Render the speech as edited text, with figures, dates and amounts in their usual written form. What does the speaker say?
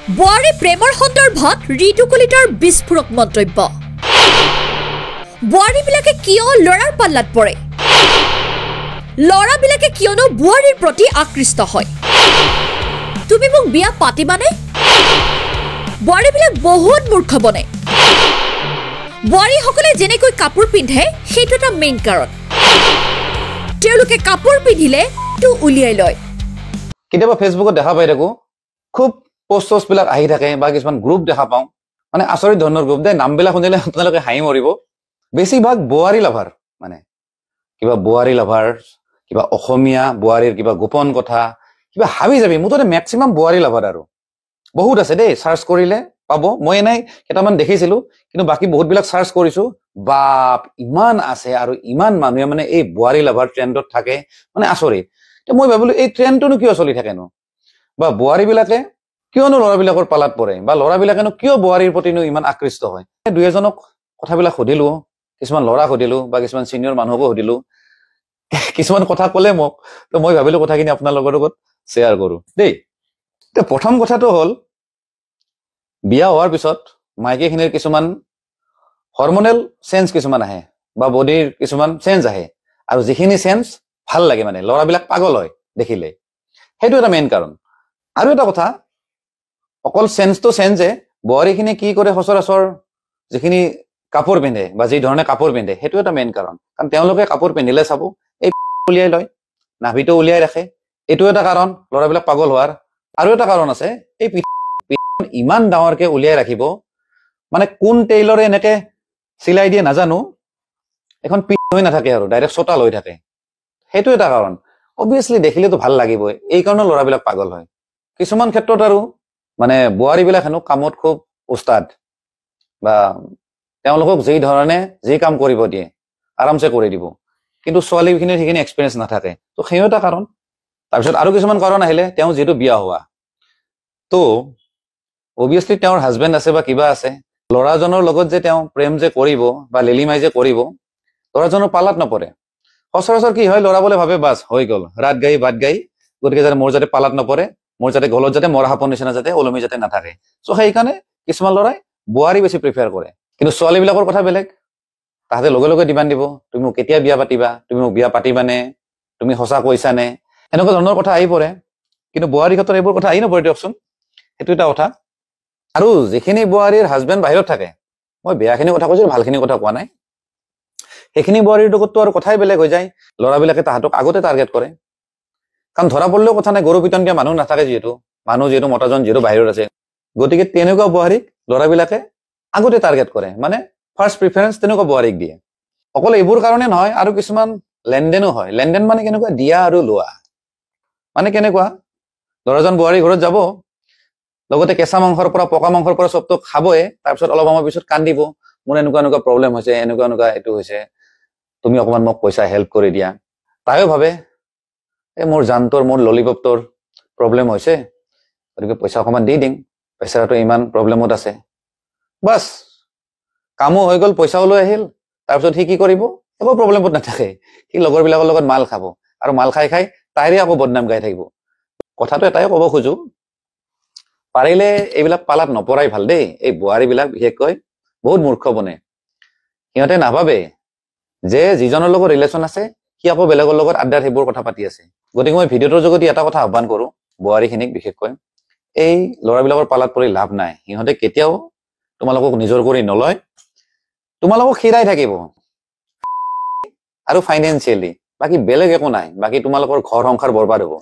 বোৱাৰী প্ৰেমৰ সন্দৰ্ভত ঋতু কলিতাৰ বিস্ফোৰক মন্তব্য বোৱাৰীবিলাকে কিয় লৰাৰ পাল্লাত পৰে লৰাবিলাকে কিয়নো বোৱাৰীৰ প্ৰতি আকৃষ্ট হয় তুমি মোক বিয়া পাতিবানে বোৱাৰীবিলাক বহুত মূৰ্খ বনে বোৱাৰীসকলে যেনেকৈ কাপোৰ পিন্ধে সেইটো এটা মেইন কাৰণ তেওঁলোকে কাপোৰ পিন্ধিলে তো উলিয়াই লয় কেতিয়াবা ফেচবুকত দেখা পাই থাকো খুব পোস্টস বিলাক আহি থাকে বা কিছুমান গ্ৰুপ দেখা পাওঁ মানে আচৰিত ধৰণৰ গ্ৰুপ দে নামবিলাক শুনিলে আপোনালোকে হাঁহি মৰিব বেছিভাগ বোৱাৰী লাভাৰ মানে কিবা বোৱাৰী লাভাৰ কিবা অসমীয়া বোৱাৰীৰ কিবা গোপন কথা কিবা হাবি যাবি মুঠতে মেক্সিমাম বোৱাৰী লাভাৰ আৰু বহুত আছে দেই সাৰ্চ কৰিলে পাব মই এনাই কেইটামান দেখিছিলো কিন্তু বাকি বহুত বিলাক সাৰ্চ কৰিছো বাপ ইমান আছে আৰু ইমান মানুহে মানে এই বোৱাৰী লাভাৰ ট্ৰেন্ডত থাকে মানে আচৰিত মই ভাবিলো এই ট্ৰেন্ডটো কিয় চলি থাকেনো বা বোৱাৰী বিলাকে কিয়নো লৰাবিলাকৰ পালাত পৰে বা লৰাবিলাকেনো কিয় বোৱাৰীৰ প্ৰতিনো ইমান আকৃষ্ট হয় দুই এজনক কথাবিলাক সুধিলো কিছুমান লৰা সুধিলো বা কিছুমান সিনিয়ৰ মানুহকো সুধিলো কিছুমান কথা কলে মোক তো মই ভাবিলো কথাখিনি আপোনালোকৰ লগত শ্বেয়াৰ কৰো দেই তো প্ৰথম কথাটো হ'ল বিয়া হোৱাৰ পিছত মাইকীখিনিৰ কিছুমান হৰমনেল চেঞ্জ কিছুমান আহে বা বডিৰ কিছুমান চেঞ্জ আহে আৰু যিখিনি চেঞ্জ ভাল লাগে মানে লৰাবিলাক পাগল হয় দেখিলে সেইটো এটা মেইন কাৰণ আৰু এটা কথা অকল চেঞ্জটো চেঞ্জে বোৱাৰীখিনি কি কৰে সচৰাচৰ যিখিনি কাপোৰ পিন্ধে বা যি ধৰণে কাপোৰ পিন্ধে সেইটো এটা মেইন কাৰণ কাৰণ তেওঁলোকে কাপোৰ পিন্ধিলে চাব এই উলিয়াই লয় নাভিটো উলিয়াই ৰাখে এইটো এটা কাৰণ লৰাবিলাক পাগল হোৱাৰ আৰু এটা কাৰণ আছে এই ইমান ডাঙৰকে উলিয়াই ৰাখিব মানে কোন টেইলৰে এনেকে চিলাই দিয়ে নাজানো এখন পিঠ হৈ নাথাকে আৰু ডাইৰেক্ট চোতাল হৈ থাকে সেইটো এটা কাৰণ অবভিয়াছলি দেখিলেতো ভাল লাগিবই এই কাৰণে লৰাবিলাক পাগল হয় কিছুমান ক্ষেত্ৰত আৰু মানে বোৱাৰীবিলাক হেনো কামত খুব উস্তাদ বা তেওঁলোকক যেই ধৰণে যি কাম কৰিব দিয়ে আৰামছে কৰি দিব কিন্তু ছোৱালীখিনিৰ সেইখিনি এক্সপিৰিয়েঞ্চ নাথাকে তো সেইও এটা কাৰণ তাৰপিছত আৰু কিছুমান কাৰণ আহিলে তেওঁ যিহেতু বিয়া হোৱা তো অবভিয়াছলি তেওঁৰ হাজবেণ্ড আছে বা কিবা আছে ল'ৰাজনৰ লগত যে তেওঁ প্ৰেম যে কৰিব বা লিলিমাই যে কৰিব ল'ৰাজনৰ পালাত নপৰে সচৰাচৰ কি হয় ল'ৰাবোৰে ভাবে বাছ হৈ গ'ল ৰাত গাই বাট গাই গতিকে যাতে মোৰ যাতে পালাত নপৰে মোৰ যাতে গলত যাতে মৰা সাপৰ নিচিনা যাতে ওলমি যাতে নাথাকে চ' সেইকাৰণে কিছুমান ল'ৰাই বোৱাৰী বেছি প্ৰিফাৰ কৰে কিন্তু ছোৱালীবিলাকৰ কথা বেলেগ তাহাঁতে লগে লগে ডিমাণ্ড দিব তুমি মোক কেতিয়া বিয়া পাতিবা তুমি মোক বিয়া পাতিবানে তুমি সঁচা কৈছানে এনেকুৱা ধৰণৰ কথা আহি পৰে কিন্তু বোৱাৰী ক্ষেত্ৰত এইবোৰ কথা আহি নপৰে দিয়কচোন সেইটো এটা কথা আৰু যিখিনি বোৱাৰীৰ হাজবেণ্ড বাহিৰত থাকে মই বেয়াখিনি কথা কৈছো ভালখিনি কথা কোৱা নাই সেইখিনি বোৱাৰীৰ লগততো আৰু কথাই বেলেগ হৈ যায় ল'ৰাবিলাকে তাহাঁতক আগতে টাৰ্গেট কৰে কাৰণ ধৰা পৰিলেও কথা নাই গৰু পিটন দিয়া মানুহ নাথাকে যিহেতু মতাজন যিহেতু বাহিৰত আছে গতিকে তেনেকুৱা বোৱাৰীক ল'ৰাবিলাকে আগতে টাৰ্গেট কৰে মানে ফাৰ্ষ্ট প্ৰিফাৰেঞ্চ তেনেকুৱা বোৱাৰীক দিয়ে অকল এইবোৰ কাৰণে নহয় আৰু কিছুমান লেনদেনো হয় লেনদেন মানে কেনেকুৱা দিয়া আৰু লোৱা মানে কেনেকুৱা ল'ৰাজন বোৱাৰী ঘৰত যাব লগতে কেঁচা মাংসৰ পৰা পকা মাংসৰ পৰা চবটো খাবই তাৰপিছত অলপ সময় পিছত কান্দিব মোৰ এনেকুৱা প্ৰব্লেম হৈছে এনেকুৱা এইটো হৈছে তুমি অকমান মোক পইচা হেল্প কৰি দিয়া তাইও ভাবে এই মোৰ জানটোৰ মোৰ ললিপপটোৰ প্ৰব্লেম হৈছে গতিকে পইচা অকমান দি দিম পইচাটো ইমান প্ৰব্লেমত আছে বাছ কামো হৈ গ'ল পইচাও লৈ আহিল তাৰপিছত সি কি কৰিব একো প্ৰব্লেমত নাথাকে সি লগৰবিলাকৰ লগত মাল খাব আৰু মাল খাই খাই তাইৰে আকৌ বদনাম গাই থাকিব কথাটো এটাই ক'ব খোজো পাৰিলে এইবিলাক পালাত নপৰাই ভাল দেই এই বোৱাৰীবিলাক বিশেষকৈ বহুত মূৰ্খ বনে সিহঁতে নাভাবে যে যিজনৰ লগত ৰিলেশ্যন আছে সি আকৌ বেলেগৰ লগত আড্ডাত সেইবোৰ কথা পাতি আছে গতিকে মই ভিডিঅ'টোৰ যোগেদি এটা কথা আহ্বান কৰো বোৱাৰীখিনিক বিশেষকৈ এই ল'ৰাবিলাকৰ পালাত পৰি লাভ নাই সিহঁতে কেতিয়াও তোমালোকক নিজৰ কৰি নলয় তোমালোকক খিৰাই থাকিব আৰু ফাইনেন্সিয়েলি বাকী বেলেগ একো নাই বাকী তোমালোকৰ ঘৰ সংসাৰ বৰবাদ হ'ব